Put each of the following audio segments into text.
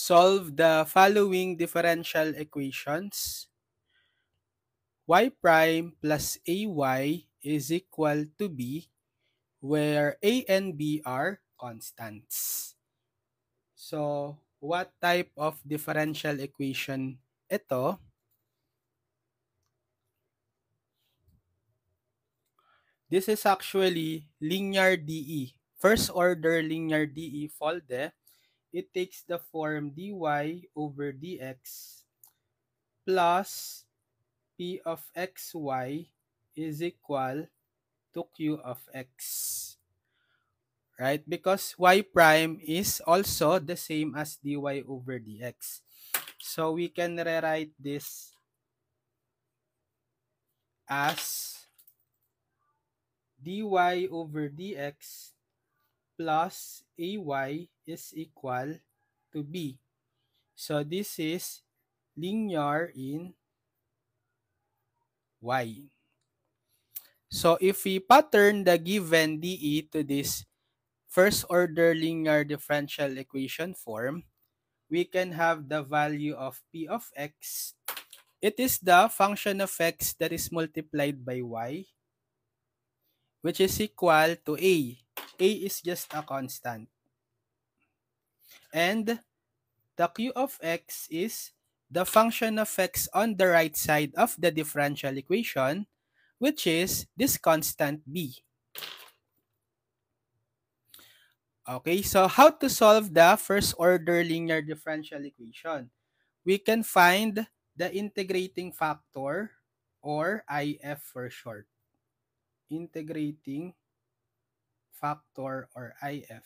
Solve the following differential equations. Y prime plus AY is equal to B, where A and B are constants. So, what type of differential equation ito? This is actually linear DE. First order linear DE folde. It takes the form dy over dx plus p of xy is equal to q of x. Right? Because y prime is also the same as dy over dx. So we can rewrite this as dy over dx plus ay is equal to b. So this is linear in y. So if we pattern the given dE to this first order linear differential equation form, we can have the value of p of x. It is the function of x that is multiplied by y, which is equal to a. A is just a constant. And the q of x is the function of x on the right side of the differential equation, which is this constant b. Okay, so how to solve the first order linear differential equation? We can find the integrating factor, or IF for short. Integrating factor, or IF.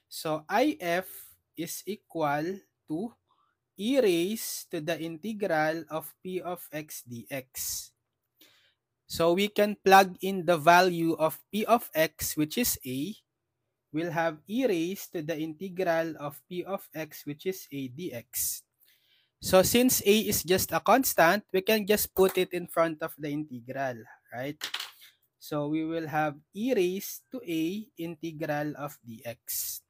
So IF is equal to e raised to the integral of p of x dx. So we can plug in the value of p of x, which is a. We'll have e raised to the integral of p of x, which is a dx. So since a is just a constant, we can just put it in front of the integral, right? So we will have e raised to a integral of dx.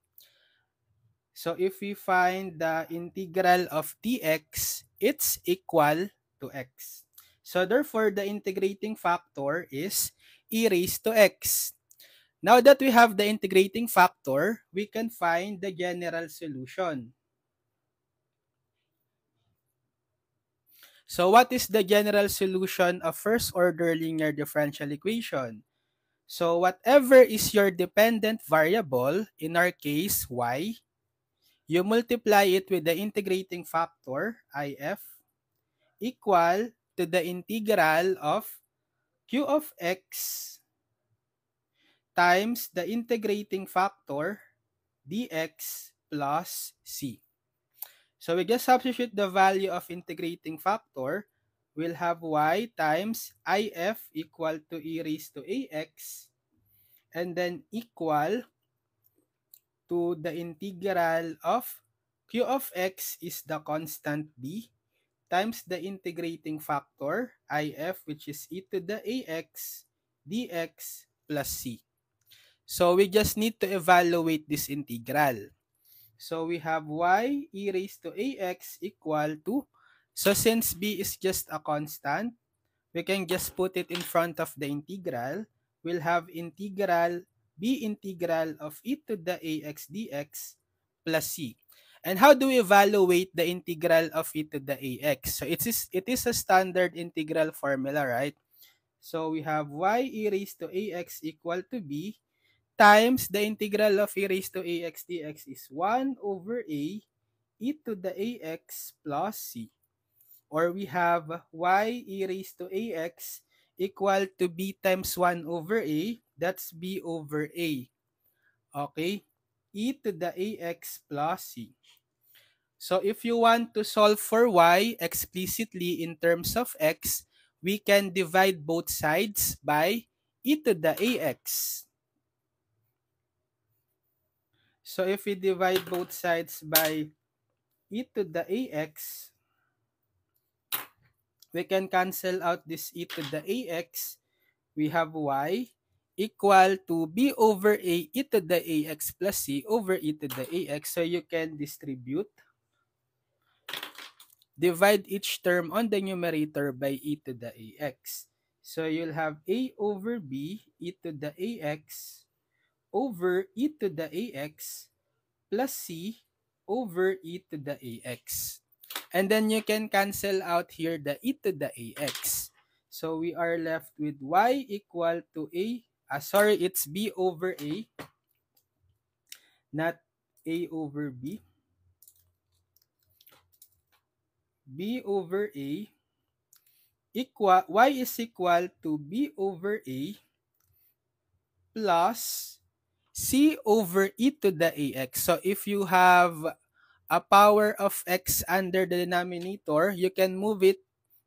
So if we find the integral of dx, it's equal to x. So therefore, the integrating factor is e raised to x. Now that we have the integrating factor, we can find the general solution. So what is the general solution of first order linear differential equation? So whatever is your dependent variable, in our case y, you multiply it with the integrating factor, if, equal to the integral of q of x times the integrating factor, dx plus c. So we just substitute the value of integrating factor. We'll have y times if equal to e raised to ax, and then equal to the integral of q of x is the constant b times the integrating factor, if, which is e to the ax dx plus c. So we just need to evaluate this integral. So we have y e raised to ax equal to, so since b is just a constant, we can just put it in front of the integral. We'll have integral b integral of e to the ax dx plus c. And how do we evaluate the integral of e to the ax? So it is a standard integral formula, right? So we have y e raised to ax equal to b times the integral of e raised to ax dx is 1 over a e to the ax plus c. Or we have y e raised to ax equal to b times 1 over a. That's b over a. Okay? E to the ax plus c. So if you want to solve for y explicitly in terms of x, we can divide both sides by e to the ax. So if we divide both sides by e to the ax, we can cancel out this e to the ax. We have y equal to b over a e to the ax plus c over e to the ax. So you can divide each term on the numerator by e to the ax. So you'll have a over b e to the ax over e to the ax plus c over e to the ax. And then you can cancel out here the e to the ax. So we are left with y equal to it's b over a, not a over b. B over a y is equal to b over a plus c over e to the ax. So if you have a power of x under the denominator, you can move it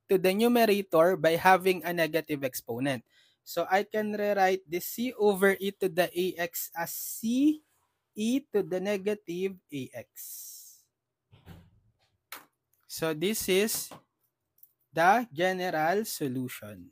to the numerator by having a negative exponent. So I can rewrite this c over e to the ax as c e to the negative ax. So this is the general solution.